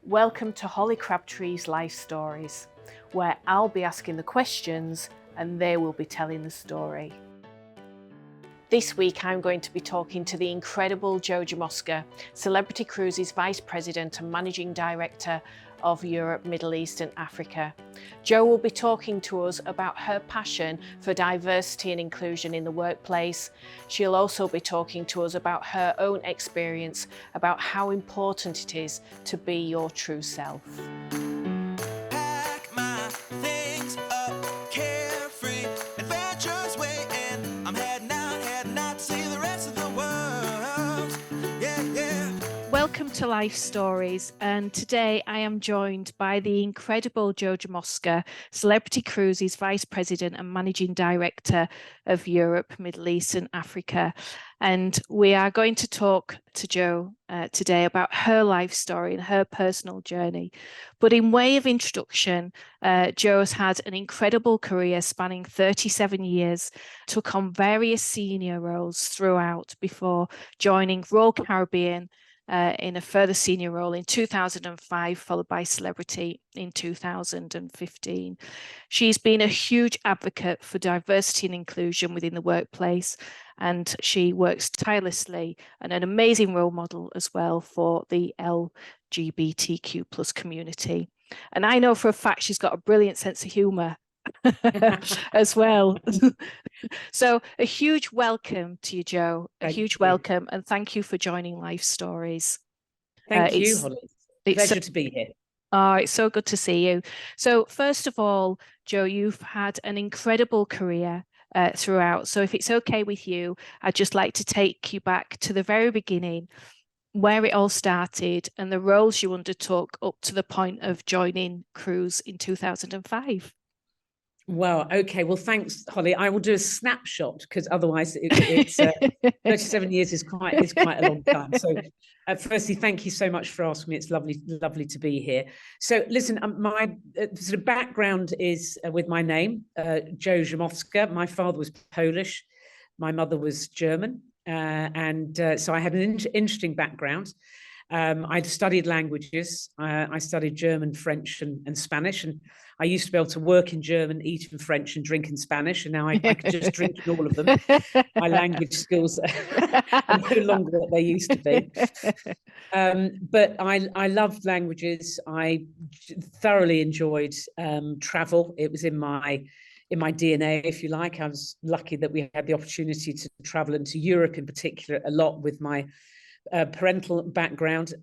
Welcome to Holly Crabtrees Life Stories, where I'll be asking the questions and they will be telling the story. This week I'm going to be talking to the incredible Jo Rzymowska, Celebrity Cruises Vice President and Managing Director of Europe, Middle East and Africa. Jo will be talking to us about her passion for diversity and inclusion in the workplace. She'll also be talking to us about her own experience about how important it is to be your true self. Pack my things up, carefree, adventurous way, and I'm heading out to see the rest of the world. Yeah, yeah. Welcome to Life Stories, and today I am joined by the incredible Jo Rzymowska, Celebrity Cruises Vice President and Managing Director of Europe, Middle East and Africa. And we are going to talk to Jo today about her life story and her personal journey. But in way of introduction, Jo has had an incredible career spanning 37 years, took on various senior roles throughout before joining Royal Caribbean in a further senior role in 2005, followed by Celebrity in 2015. She's been a huge advocate for diversity and inclusion within the workplace, and she works tirelessly and an amazing role model as well for the LGBTQ plus community. And I know for a fact she's got a brilliant sense of humour as well. So a huge welcome to you, Jo. A huge welcome, and thank you for joining Life Stories. Thank you, Holly. It's pleasure to be here. Oh, it's so good to see you. So first of all, Jo, you've had an incredible career throughout. So if it's okay with you, I'd just like to take you back to the very beginning, where it all started and the roles you undertook up to the point of joining Cruise in 2005. Wow. Okay. Well, thanks, Holly. I will do a snapshot because otherwise it's 37 years is quite a long time. So firstly, thank you so much for asking me. It's lovely to be here. So listen, my sort of background is with my name, Jo Rzymowska. My father was Polish. My mother was German. So I had an interesting background. I'd studied languages. I studied German, French, and Spanish, and I used to be able to work in German, eat in French, and drink in Spanish. And now I could just drink in all of them. My language skills are no longer what they used to be. But I loved languages. I thoroughly enjoyed travel. It was in my DNA, if you like. I was lucky that we had the opportunity to travel into Europe in particular a lot with my parental background.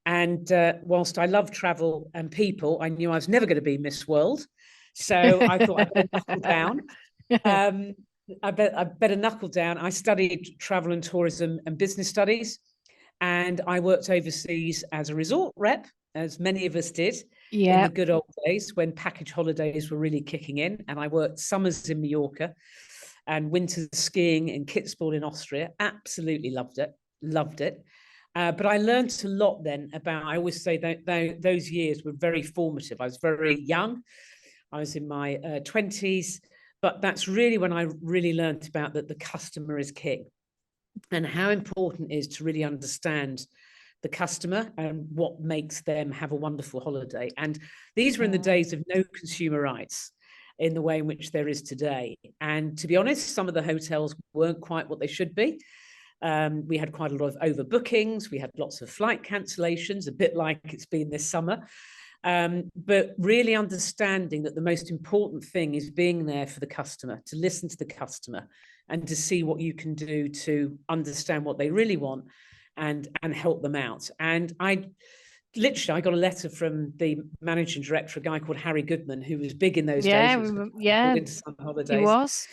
And whilst I love travel and people, I knew I was never going to be Miss World. So I thought I'd better knuckle down. I better knuckle down. I studied travel and tourism and business studies. And I worked overseas as a resort rep, as many of us did in the good old days when package holidays were really kicking in. And I worked summers in Mallorca and winters skiing in Kitzbühel in Austria. Absolutely loved it. But I learned a lot then about, I always say that those years were very formative. I was very young. I was in my 20s, but that's really when I really learned about that the customer is king and how important it is to really understand the customer and what makes them have a wonderful holiday. And these were in the days of no consumer rights in the way in which there is today. And to be honest, some of the hotels weren't quite what they should be. We had quite a lot of overbookings. We had lots of flight cancellations, a bit like it's been this summer. But really understanding that the most important thing is being there for the customer, to listen to the customer and to see what you can do to understand what they really want and help them out. And I got a letter from the managing director, a guy called Harry Goodman, who was big in those days. Into some holidays. He was.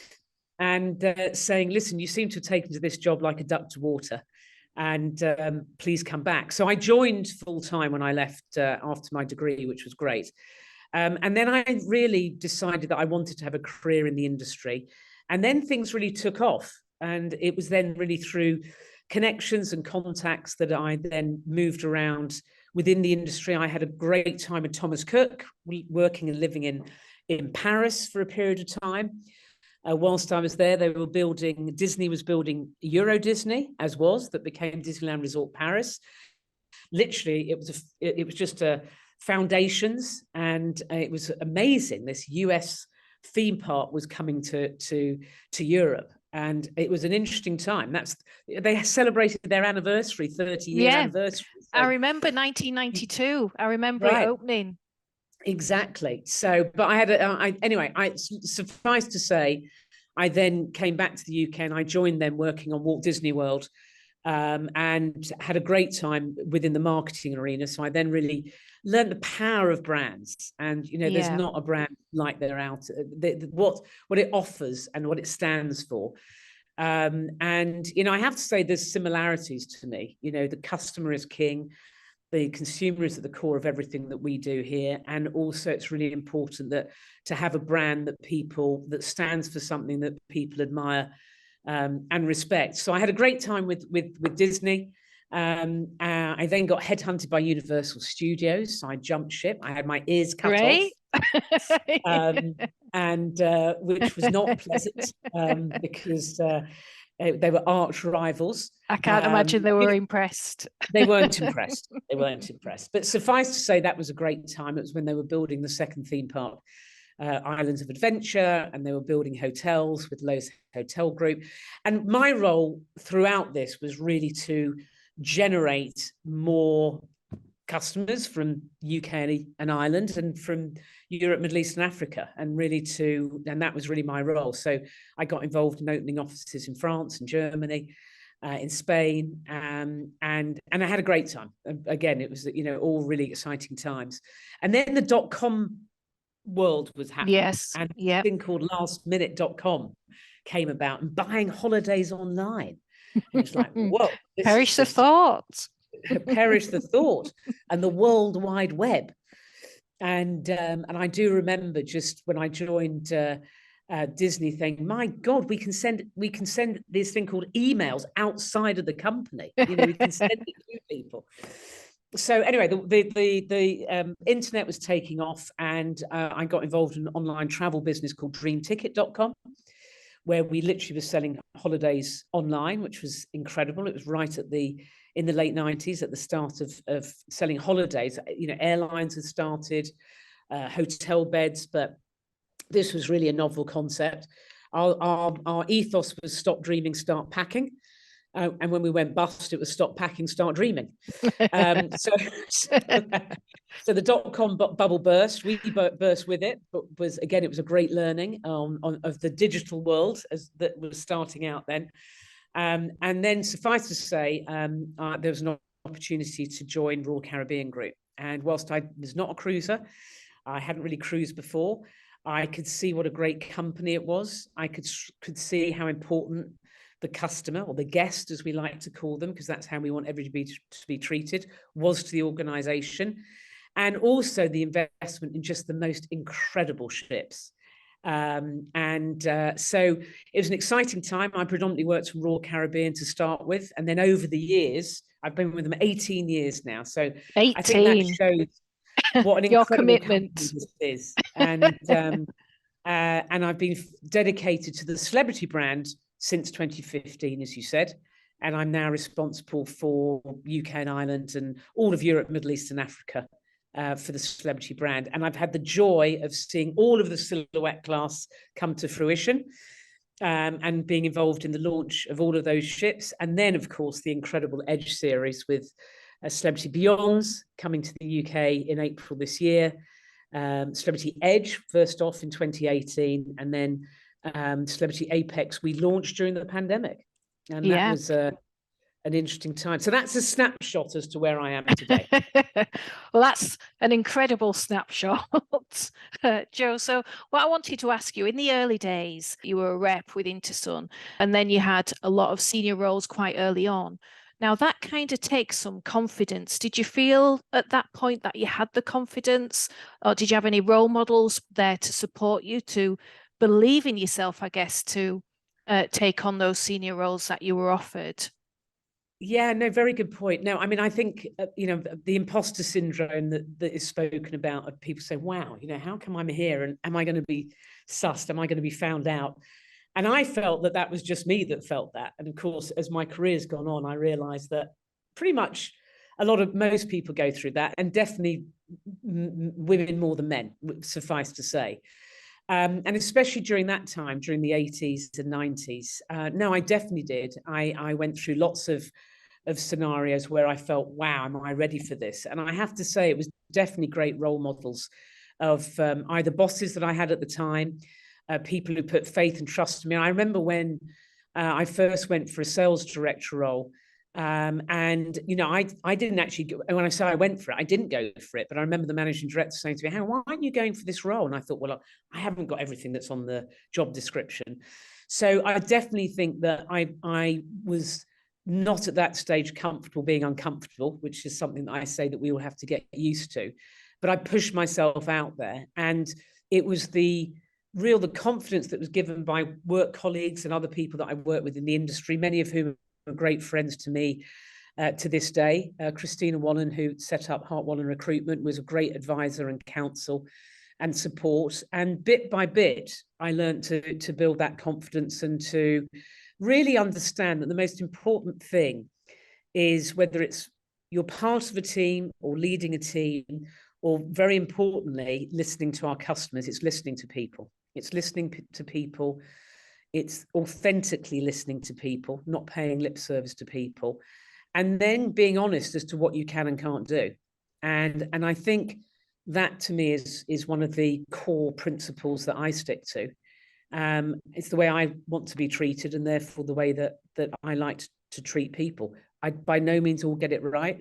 And saying, listen, you seem to have taken to this job like a duck to water, and please come back. So I joined full time when I left after my degree, which was great. And then I really decided that I wanted to have a career in the industry. And then things really took off. And it was then really through connections and contacts that I then moved around within the industry. I had a great time with Thomas Cook, working and living in Paris for a period of time. Whilst I was there, Disney was building Euro Disney, that became Disneyland Resort Paris. literally it was just foundations, and it was amazing. This US theme park was coming to Europe, and it was an interesting time. They celebrated their anniversary, 30-year anniversary. So, I remember 1992. I remember it opening. Exactly. So, but I suffice to say, I then came back to the UK and I joined them working on Walt Disney World, and had a great time within the marketing arena. So I then really learned the power of brands, and there's not a brand like they're out, what it offers and what it stands for. And I have to say there's similarities to me. The customer is king. The consumer is at the core of everything that we do here. And also it's really important that to have a brand that stands for something that people admire and respect. So I had a great time with Disney. I then got headhunted by Universal Studios. So I jumped ship. I had my ears cut off. And which was not pleasant, because they were arch rivals. I can't imagine they were impressed. They weren't impressed. They weren't impressed. But suffice to say, that was a great time. It was when they were building the second theme park, Islands of Adventure, and they were building hotels with Lowe's Hotel Group. And my role throughout this was really to generate more customers from UK and Ireland, and from Europe, Middle East and Africa, and that was really my role. So I got involved in opening offices in France and Germany, in Spain, and I had a great time. Again, it was all really exciting times. And then the .com world was happening. Yes. And a thing called lastminute.com came about, and buying holidays online. And it's like, whoa, perish the thought. Perish the thought. And the World Wide Web. And I do remember just when I joined Disney thinking, my God, we can send this thing called emails outside of the company. We can send it to people. So anyway, the internet was taking off, and I got involved in an online travel business called dreamticket.com, where we literally were selling holidays online, which was incredible. It was right in the late 90s, at the start of selling holidays. Airlines had started, hotel beds, but this was really a novel concept. Our ethos was stop dreaming, start packing. And when we went bust, it was stop packing, start dreaming. So the .com bubble burst. We burst with it, but it was a great learning of the digital world that was starting out then. And then suffice to say, there was an opportunity to join Royal Caribbean Group. And whilst I was not a cruiser, I hadn't really cruised before, I could see what a great company it was. I could see how important the customer, or the guest, as we like to call them, because that's how we want everybody to be treated, was to the organization. And also the investment in just the most incredible ships. So it was an exciting time. I predominantly worked for Royal Caribbean to start with, and then over the years, I've been with them 18 years now. So 18. I think that shows what an your incredible commitment this is. And I've been dedicated to the celebrity brand since 2015, as you said. And I'm now responsible for UK and Ireland and all of Europe, Middle East and Africa, for the celebrity brand. And I've had the joy of seeing all of the silhouette class come to fruition, and being involved in the launch of all of those ships. And then, of course, the incredible Edge series with Celebrity Beyonds coming to the UK in April this year. Celebrity Edge first off in 2018, and then Celebrity Apex we launched during the pandemic. And that was an interesting time. So that's a snapshot as to where I am today. Well, that's an incredible snapshot, Joe. So what I wanted to ask you, in the early days, you were a rep with Intersun, and then you had a lot of senior roles quite early on. Now, that kind of takes some confidence. Did you feel at that point that you had the confidence, or did you have any role models there to support you to believe in yourself, I guess, to take on those senior roles that you were offered? Yeah, no, very good point. No, I mean, I think, the imposter syndrome that is spoken about, people say, wow, how come I'm here, and am I going to be sussed? Am I going to be found out? And I felt that was just me that felt that. And of course, as my career's gone on, I realized that pretty much most people go through that, and definitely women more than men, suffice to say. And especially during that time, during the 80s and 90s. No, I definitely did. I went through lots of scenarios where I felt, wow, am I ready for this? And I have to say, it was definitely great role models of either bosses that I had at the time, people who put faith and trust in me. And I remember when I first went for a sales director role, and I didn't actually go, when I say I went for it, I didn't go for it, but I remember the managing director saying to me, "Hang on, why aren't you going for this role?" And I thought, well, I haven't got everything that's on the job description. So I definitely think that I was not at that stage comfortable being uncomfortable, which is something that I say that we all have to get used to. But I pushed myself out there, and it was the confidence that was given by work colleagues and other people that I work with in the industry, many of whom are great friends to me to this day. Christina Wallen, who set up Hart Wallen Recruitment, was a great advisor and counsel and support. And bit by bit, I learned to build that confidence and to really understand that the most important thing is, whether it's you're part of a team or leading a team, or very importantly, listening to our customers, it's listening to people. It's listening to people. It's authentically listening to people, not paying lip service to people, and then being honest as to what you can and can't do. And I think that, to me, is one of the core principles that I stick to. It's the way I want to be treated, and therefore the way that I like to treat people. I by no means all get it right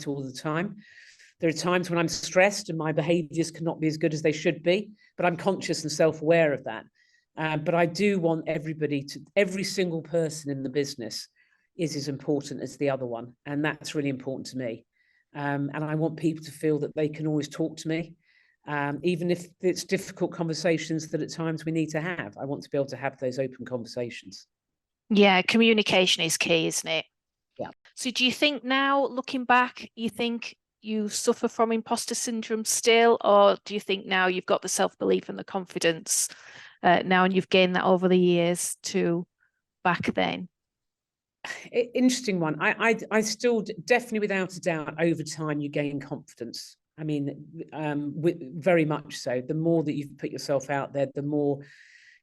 all the time. There are times when I'm stressed and my behaviors cannot be as good as they should be, but I'm conscious and self-aware of that. But I do want every single person in the business is as important as the other one. And that's really important to me. And I want people to feel that they can always talk to me, even if it's difficult conversations that at times we need to have. I want to be able to have those open conversations. Yeah, communication is key, isn't it? Yeah. So do you think now, looking back, you think you suffer from imposter syndrome still, or do you think now you've got the self-belief and the confidence now, and you've gained that over the years to back then? Interesting one. I still definitely, without a doubt, over time you gain confidence. I mean, very much so. The more that you've put yourself out there, the more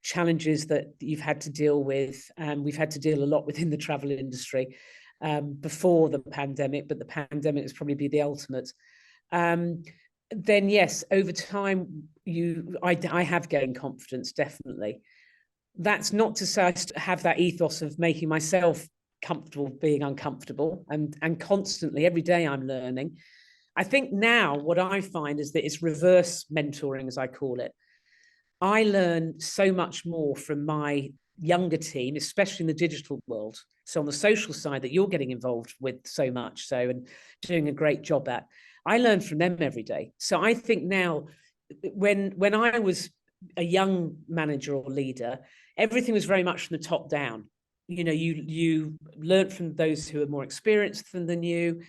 challenges that you've had to deal with. We've had to deal a lot within the travel industry before the pandemic, but the pandemic has probably been the ultimate. Then yes, over time, I have gained confidence, definitely. That's not to say I have that ethos of making myself comfortable being uncomfortable, and constantly, every day, I'm learning. I think now what I find is that it's reverse mentoring, as I call it. I learn so much more from my younger team, especially in the digital world. So on the social side that you're getting involved with so much so, and doing a great job at, I learn from them every day. So I think now, when I was a young manager or leader, everything was very much from the top down. You learned from those who are more experienced than you,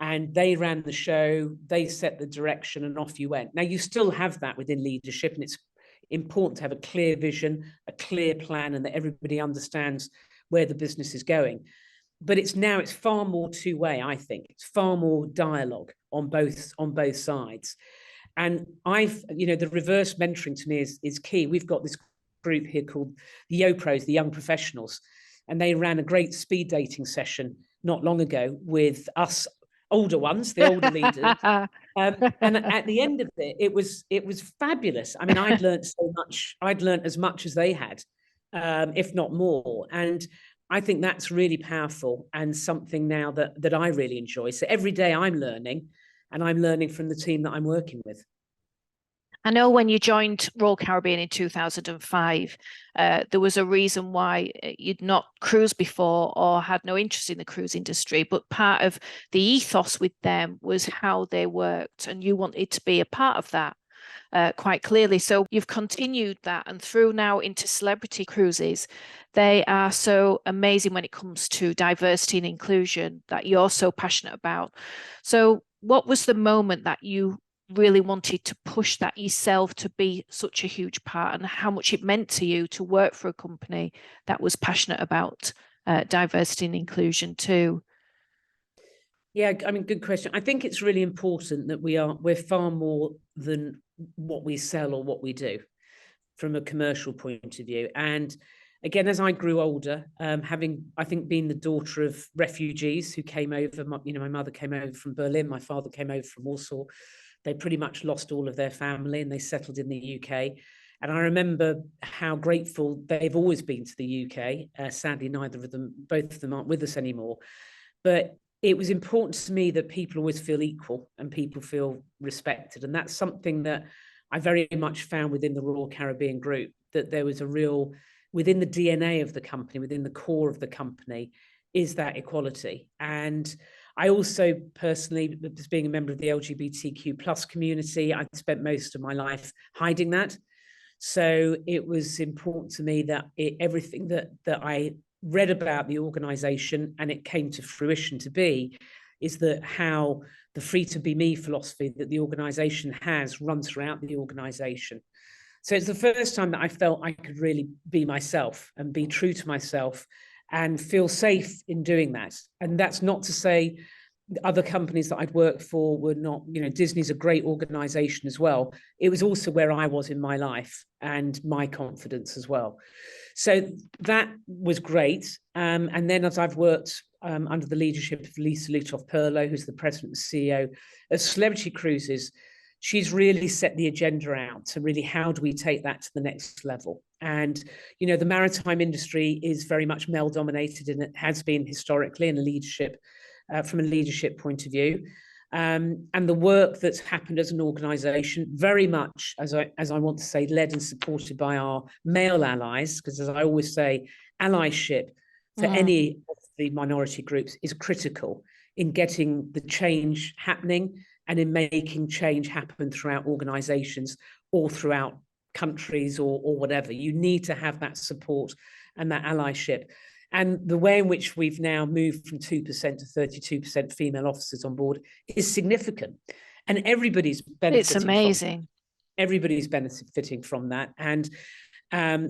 and they ran the show, they set the direction, and off you went. Now, you still have that within leadership, and it's important to have a clear vision, a clear plan, and that everybody understands where the business is going. But it's far more two-way, I think. It's far more dialogue on both sides. And the reverse mentoring to me is key. We've got this group here called the YoPros, the Young Professionals, and they ran a great speed dating session not long ago with us older ones, the older leaders. And at the end of it, it was fabulous. I mean, I'd learned so much. I'd learned as much as they had, if not more. And I think that's really powerful, and something now that I really enjoy. So every day I'm learning, and I'm learning from the team that I'm working with. I know when you joined Royal Caribbean in 2005, there was a reason why you'd not cruised before or had no interest in the cruise industry, but part of the ethos with them was how they worked, and you wanted to be a part of that quite clearly. So you've continued that, and through now into celebrity cruises, they are so amazing when it comes to diversity and inclusion that you're so passionate about. So what was the moment that you really wanted to push that yourself to be such a huge part, and how much it meant to you to work for a company that was passionate about diversity and inclusion too? Yeah, I mean, good question. I think it's really important that we're far more than what we sell or what we do from a commercial point of view. And again, as I grew older, having, I think, been the daughter of refugees who came over, my mother came over from Berlin, my father came over from Warsaw. They pretty much lost all of their family and they settled in the UK. And I remember how grateful they've always been to the UK. Sadly, both of them aren't with us anymore. But it was important to me that people always feel equal and people feel respected. And that's something that I very much found within the Royal Caribbean Group, that there was a real, within the DNA of the company, within the core of the company, is that equality. And I also personally, as being a member of the LGBTQ plus community, I spent most of my life hiding that. So it was important to me that everything that I read about the organization, and it came to fruition to be, is that how the free to be me philosophy that the organization has runs throughout the organization. So it's the first time that I felt I could really be myself and be true to myself and feel safe in doing that. And that's not to say other companies that I'd worked for were not, Disney's a great organization as well. It was also where I was in my life and my confidence as well. So that was great. And then as I've worked under the leadership of Lisa Lutoff-Perlo, who's the president and CEO of Celebrity Cruises, she's really set the agenda out to really, how do we take that to the next level? And, the maritime industry is very much male dominated, and it has been historically in leadership, from a leadership point of view. And the work that's happened as an organization, very much, as I want to say, led and supported by our male allies, because as I always say, allyship for any of the minority groups is critical in getting the change happening and in making change happen throughout organizations or throughout countries or whatever. You need to have that support and that allyship. And the way in which we've now moved from 2% to 32% female officers on board is significant. And everybody's benefiting. It's amazing. Everybody's benefiting from that. And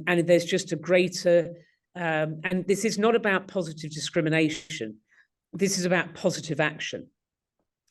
there's just a greater, and this is not about positive discrimination. This is about positive action.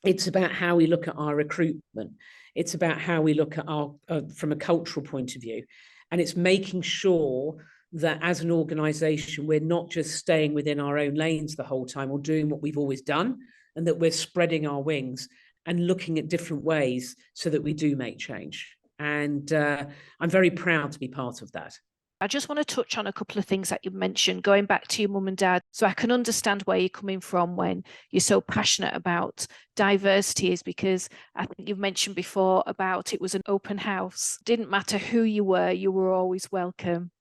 It's about how we look at our recruitment. It's about how we look at our, from a cultural point of view. And it's making sure that as an organization, we're not just staying within our own lanes the whole time or doing what we've always done, and that we're spreading our wings and looking at different ways so that we do make change. And I'm very proud to be part of that. I just want to touch on a couple of things that you mentioned, going back to your mum and dad, so I can understand where you're coming from when you're so passionate about diversity, is because I think you've mentioned before about it was an open house. Didn't matter who you were always welcome.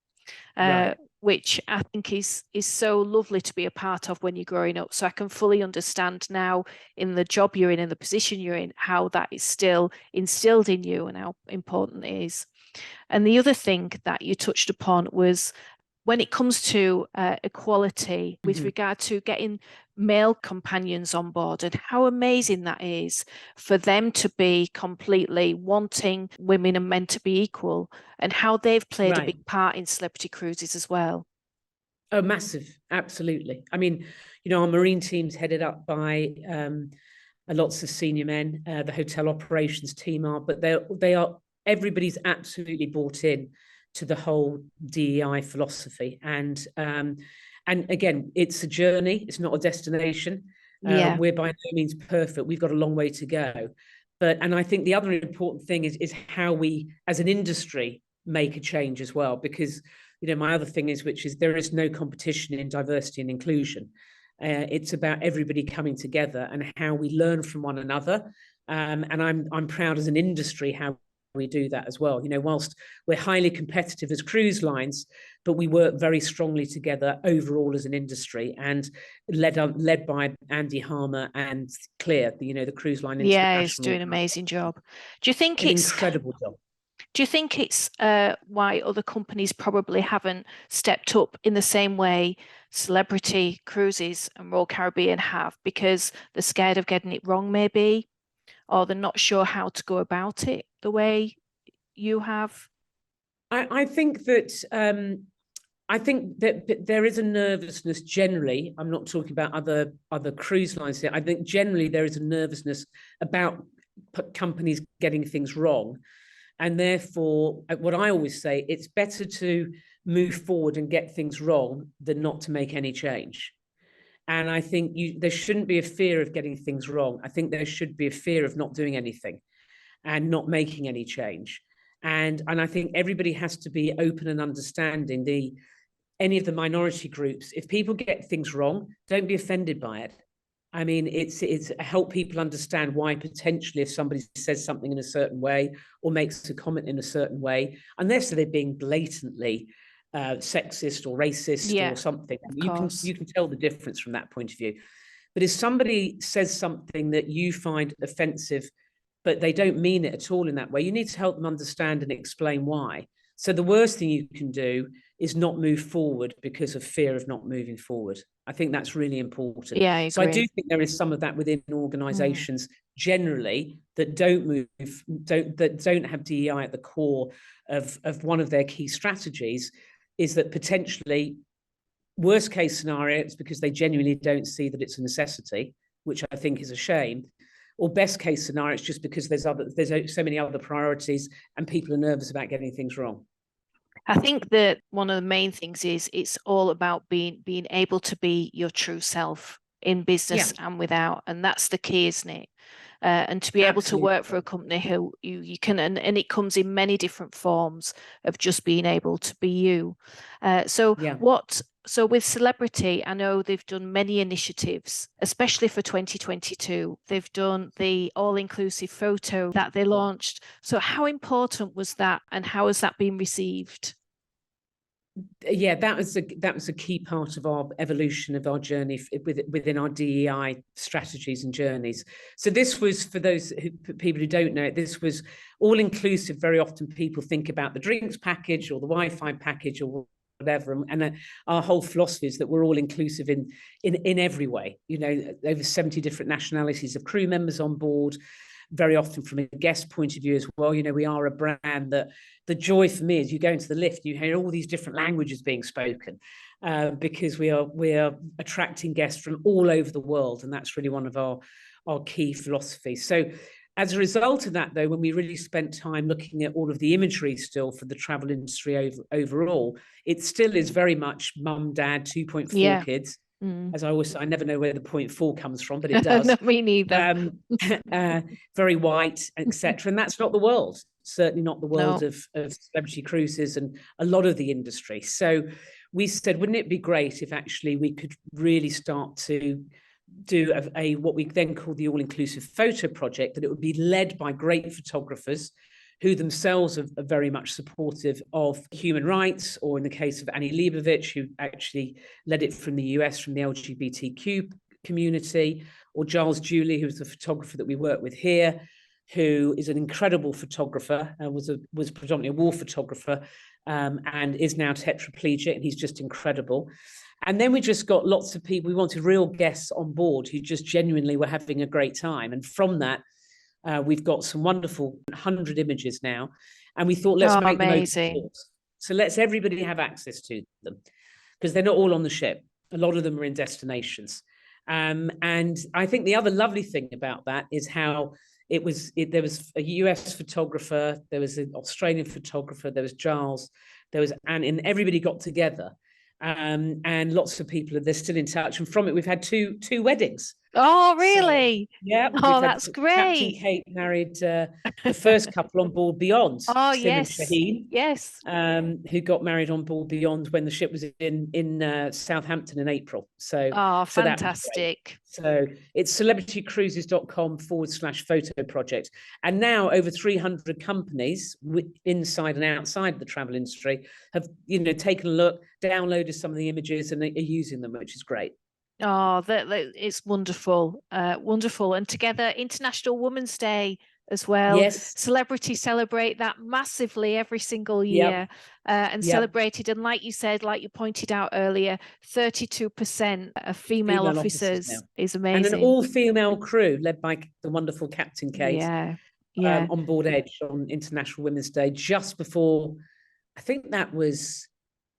Right. Which I think is so lovely to be a part of when you're growing up. So I can fully understand now, in the job you're in and the position you're in, how that is still instilled in you and how important it is. And the other thing that you touched upon was when it comes to equality with regard to getting male companions on board, and how amazing that is for them to be completely wanting women and men to be equal, and how they've played a big part in Celebrity Cruises as well. Oh, massive. Absolutely. I mean, our marine team's headed up by lots of senior men. The hotel operations team are, but everybody's absolutely bought in to the whole DEI philosophy. And again, it's a journey. It's not a destination. We're by no means perfect. We've got a long way to go. And I think the other important thing is how we, as an industry, make a change as well. Because, my other thing is, which is there is no competition in diversity and inclusion. It's about everybody coming together and how we learn from one another. And I'm proud as an industry how we do that as well. Whilst we're highly competitive as cruise lines, but we work very strongly together overall as an industry, and led by Andy Harmer and Claire, the cruise line international. Yeah, he's doing an amazing job. Do you think it's an incredible job? Do you think it's why other companies probably haven't stepped up in the same way Celebrity Cruises and Royal Caribbean have, because they're scared of getting it wrong, maybe, or they're not sure how to go about it the way you have? I think that I think that there is a nervousness generally. I'm not talking about other cruise lines here. I think generally there is a nervousness about companies getting things wrong. And therefore, what I always say, it's better to move forward and get things wrong than not to make any change. And I think there shouldn't be a fear of getting things wrong. I think there should be a fear of not doing anything and not making any change. And I think everybody has to be open and understanding any of the minority groups. If people get things wrong, don't be offended by it. I mean, it's help people understand why potentially if somebody says something in a certain way or makes a comment in a certain way, unless they're being blatantly sexist or racist or something, you can tell the difference from that point of view. But if somebody says something that you find offensive, but they don't mean it at all in that way, you need to help them understand and explain why. So the worst thing you can do is not move forward because of fear of not moving forward. I think that's really important. Yeah, I agree. So I do think there is some of that within organizations generally that don't have DEI at the core of one of their key strategies, is that potentially worst case scenario, it's because they genuinely don't see that it's a necessity, which I think is a shame. Or best case scenario, it's just because there's so many other priorities and people are nervous about getting things wrong. I think that one of the main things is it's all about being able to be your true self in business and without, and that's the key, isn't it? And to be able to work for a company who you can, and it comes in many different forms of just being able to be you. So with Celebrity, I know they've done many initiatives, especially for 2022. They've done the all-inclusive photo that they launched. So how important was that, and how has that been received? Yeah, that was a key part of our evolution of our journey within our DEI strategies and journeys. So this was, for those people who don't know it, this was all inclusive. Very often people think about the drinks package or the Wi-Fi package or whatever, and our whole philosophy is that we're all inclusive in every way. You know, over 70 different nationalities of crew members on board. Very often from a guest point of view as well. You know, we are a brand that the joy for me is you go into the lift, you hear all these different languages being spoken because we are attracting guests from all over the world, and that's really one of our key philosophies. So as a result of that, though, when we really spent time looking at all of the imagery still for the travel industry overall, it still is very much mum, dad, 2.4 kids. As I always say, I never know where the 0.4 comes from, but it does. Not me neither. Very white, etc. And that's not the world. Certainly not the world of Celebrity Cruises and a lot of the industry. So we said, wouldn't it be great if actually we could really start to do what we then call the all-inclusive photo project, that it would be led by great photographers who themselves are very much supportive of human rights, or in the case of Annie Leibovitz, who actually led it from the US, from the LGBTQ community, or Giles Julie, who's the photographer that we work with here, who is an incredible photographer, was predominantly a war photographer, and is now tetraplegic, and he's just incredible. And then we just got lots of people. We wanted real guests on board who just genuinely were having a great time. And from that, we've got some wonderful 100 images now. And we thought, let's make them open source. So let's everybody have access to them, because they're not all on the ship. A lot of them are in destinations. And I think the other lovely thing about that is how there was a US photographer, there was an Australian photographer, there was Giles, there was Anne, and everybody got together. And lots of people, they're still in touch. And from it, we've had two weddings. Oh, really? So, yeah. Oh, that's great. Captain Kate married the first couple on board Beyond. Oh, Sim yes. and Shaheen, yes. Who got married on board Beyond when the ship was in Southampton in April. So, fantastic. So it's celebritycruises.com/photo project. And now over 300 companies inside and outside the travel industry have, taken a look, downloaded some of the images, and are using them, which is great. Oh, it's wonderful. Wonderful. And together, International Women's Day as well. Yes. Celebrity celebrate that massively every single year, and celebrated. And like you said, like you pointed out earlier, 32% of female officers is amazing. And an all-female crew led by the wonderful Captain Kate. On board Edge on International Women's Day, just before, I think that was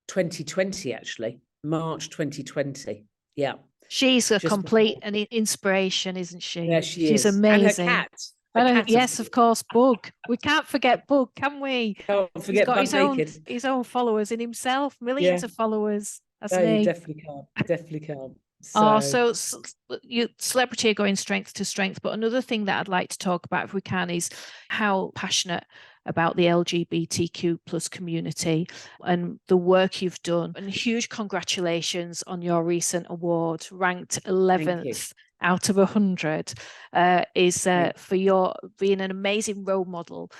2020, actually, March 2020. Yeah. She's a Just complete before. an inspiration, isn't There she? she She's is. And her amazing. cat. Her cat, of Yes, of course, Bug. We can't forget Bug, can we? can't He's forget got Bug Naked. his own followers in himself, millions Yeah. of followers, No, hasn't you he? definitely can't. Definitely can't. Oh, So so you celebrity are going strength to strength. But another thing that I'd like to talk about, if we can, is how passionate about the LGBTQ plus community and the work you've done. And huge congratulations on your recent award, ranked thank you. 11th out of 100, is for your being an amazing role model.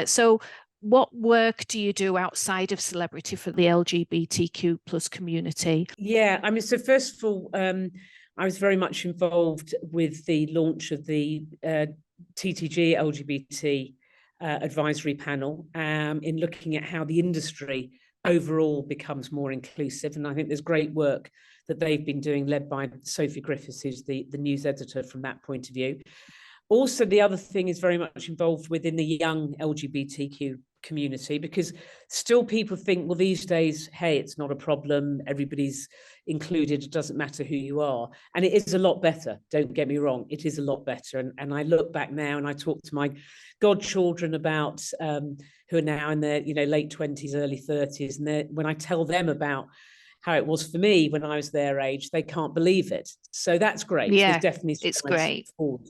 So what work do you do outside of celebrity for the LGBTQ plus community? Yeah, I mean, so first of all, I was very much involved with the launch of the TTG LGBT advisory panel in looking at how the industry overall becomes more inclusive. And I think there's great work that they've been doing, led by Sophie Griffiths, who's the news editor from that point of view. Also, the other thing is very much involved within the young LGBTQ community, because still people think, well, these days, hey, it's not a problem, everybody's included, it doesn't matter who you are. And it is a lot better, don't get me wrong, it is a lot better. And I look back now and I talk to my godchildren about who are now in their late 20s, early 30s, and when I tell them about how it was for me when I was their age, they can't believe it. So that's great. Yeah, There's definitely it's strides great. forward.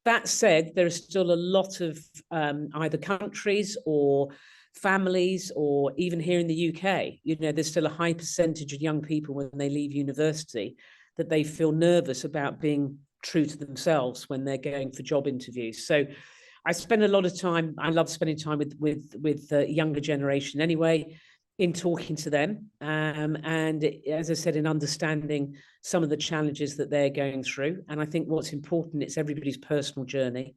That said, there are still a lot of either countries or families, or even here in the UK, there's still a high percentage of young people when they leave university that they feel nervous about being true to themselves when they're going for job interviews. So I spend a lot of time, I love spending time with the younger generation anyway, in talking to them, and as I said, in understanding some of the challenges that they're going through. And I think what's important, it's everybody's personal journey.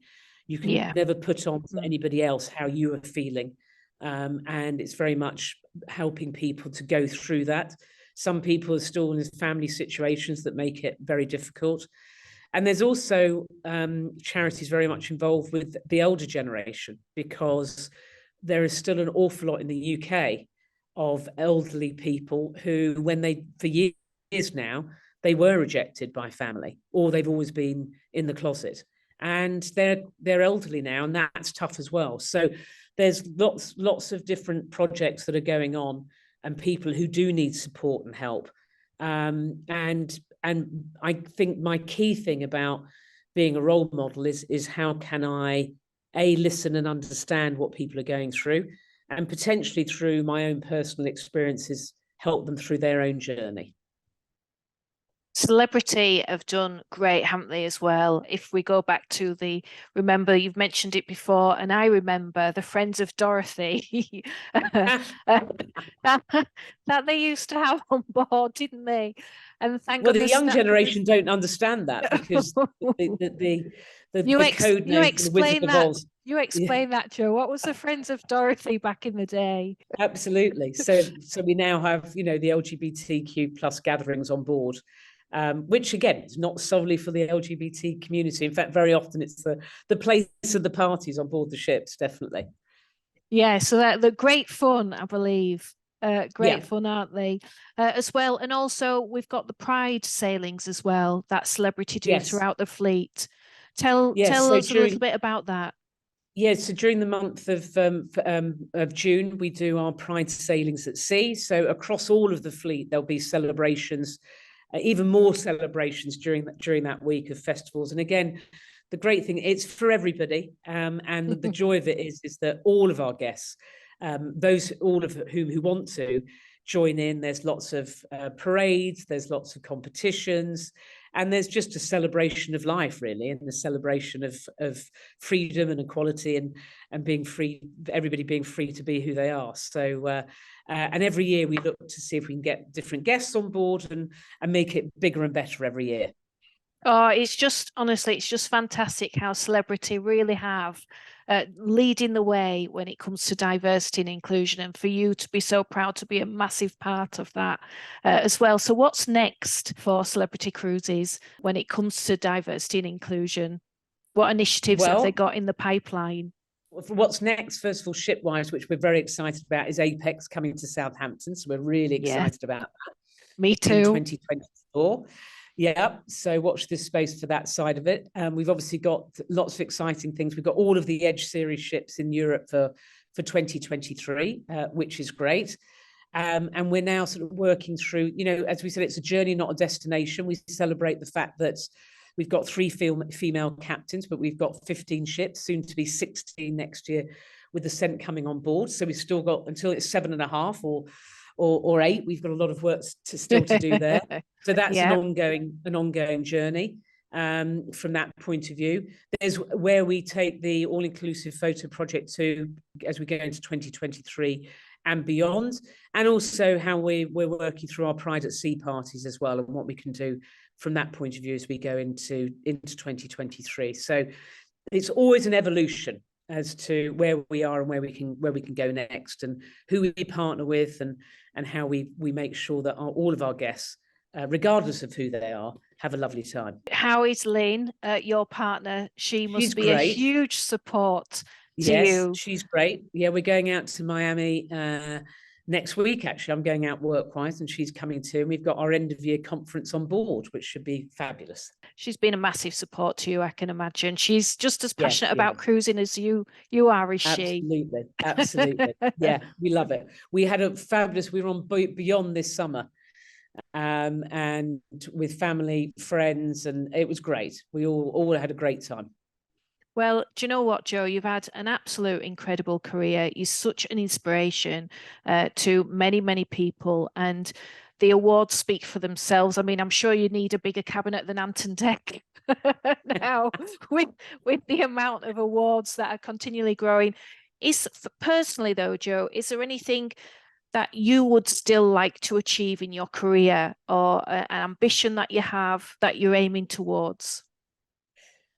You can never put on to anybody else how you are feeling, and it's very much helping people to go through that. Some people are still in family situations that make it very difficult. And there's also charities very much involved with the elder generation, because there is still an awful lot in the UK of elderly people who, when they, for years now, they were rejected by family, or they've always been in the closet, and they're elderly now, and that's tough as well. So there's lots of different projects that are going on, and people who do need support and help. And I think my key thing about being a role model is how can I listen and understand what people are going through, and potentially through my own personal experiences, help them through their own journey. Celebrity have done great, haven't they, as well? If we go back to remember, you've mentioned it before, and I remember the Friends of Dorothy that they used to have on board, didn't they? And thank Well, goodness the young generation don't understand that, because the code name for the Wizard of Oz. You explain that, Joe. What was the Friends of Dorothy back in the day? Absolutely. So we now have, the LGBTQ plus gatherings on board, which again is not solely for the LGBT community. In fact, very often it's the place of the parties on board the ships, definitely. Yeah, so they're great fun, I believe. Great fun, aren't they? As well. And also we've got the Pride sailings as well that celebrity do throughout the fleet. Tell us a little bit about that. Yeah, so during the month of June, we do our Pride sailings at sea. So across all of the fleet, there'll be celebrations, even more celebrations during that week of festivals. And again, the great thing, it's for everybody, and the joy of it is that all of our guests, all of whom who want to join in. There's lots of parades, there's lots of competitions, and there's just a celebration of life, really, and the celebration of freedom and equality, and being free, everybody being free to be who they are. So and every year we look to see if we can get different guests on board and make it bigger and better every year. Oh, it's just, honestly, it's just fantastic how celebrity really have leading the way when it comes to diversity and inclusion, and for you to be so proud to be a massive part of that as well. So what's next for Celebrity Cruises when it comes to diversity and inclusion? What initiatives have they got in the pipeline? what's next, first of all, shipwise, which we're very excited about, is Apex coming to Southampton. So we're really excited about that. Me too. In 2024. Yeah, so watch this space for that side of it. We've obviously got lots of exciting things. We've got all of the Edge series ships in Europe for 2023, which is great. And we're now sort of working through, as we said, it's a journey, not a destination. We celebrate the fact that we've got 3 female captains, but we've got 15 ships, soon to be 16 next year, with the Cent coming on board. So we've still got until it's 7.5 or 8. We've got a lot of work still to do there. So that's an ongoing journey. From that point of view, there's where we take the all-inclusive photo project to as we go into 2023 and beyond, and also how we're working through our Pride at Sea parties as well, and what we can do from that point of view as we go into 2023. So it's always an evolution as to where we are and where we can go next, and who we partner with, and how we make sure that all of our guests, regardless of who they are, have a lovely time. How is Lynn, your partner? She's be great. A huge support to you. She's great. Yeah, we're going out to Miami next week. Actually, I'm going out work-wise, and she's coming too. And we've got our end-of-year conference on board, which should be fabulous. She's been a massive support to you, I can imagine. She's just as passionate about cruising as you are, is she? Absolutely. Yeah, we love it. We had a fabulous, we were on Beyond this summer, and with family, friends, and it was great. We all had a great time. Well, do you know what, Jo? You've had an absolute incredible career. You're such an inspiration to many, many people, and the awards speak for themselves. I mean, I'm sure you need a bigger cabinet than Ant and Dec now with the amount of awards that are continually growing. Personally though, Jo, is there anything that you would still like to achieve in your career, or an ambition that you have that you're aiming towards?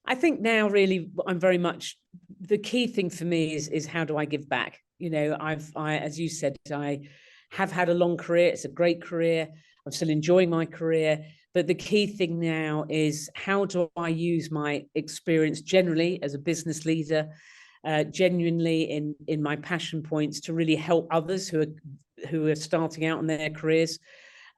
I think now really I'm very much, the key thing for me is how do I give back? I as you said, I have had a long career. It's a great career. I'm still enjoying my career. But the key thing now is how do I use my experience generally as a business leader, genuinely in my passion points, to really help others who are starting out in their careers.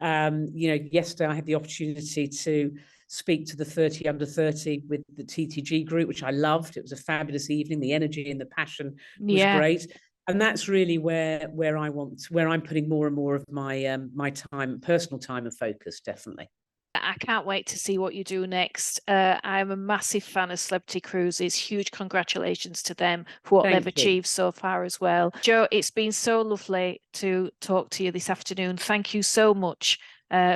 Yesterday I had the opportunity to speak to the 30 under 30 with the TTG group, which I loved. It was a fabulous evening. The energy and the passion was great. And that's really where I'm putting more and more of my my time, personal time and focus, definitely. I can't wait to see what you do next. I'm a massive fan of Celebrity Cruises. Huge congratulations to them for what they've achieved so far as well. Jo, it's been so lovely to talk to you this afternoon. Thank you so much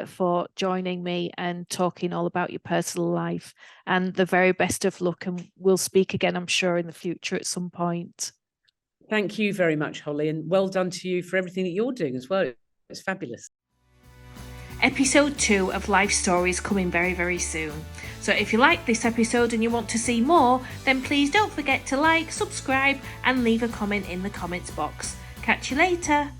for joining me and talking all about your personal life, and the very best of luck. And we'll speak again, I'm sure, in the future at some point. Thank you very much, Holly, and well done to you for everything that you're doing as well. It's fabulous. Episode 2 of Life Stories coming very, very soon. So if you like this episode and you want to see more, then please don't forget to like, subscribe, and leave a comment in the comments box. Catch you later.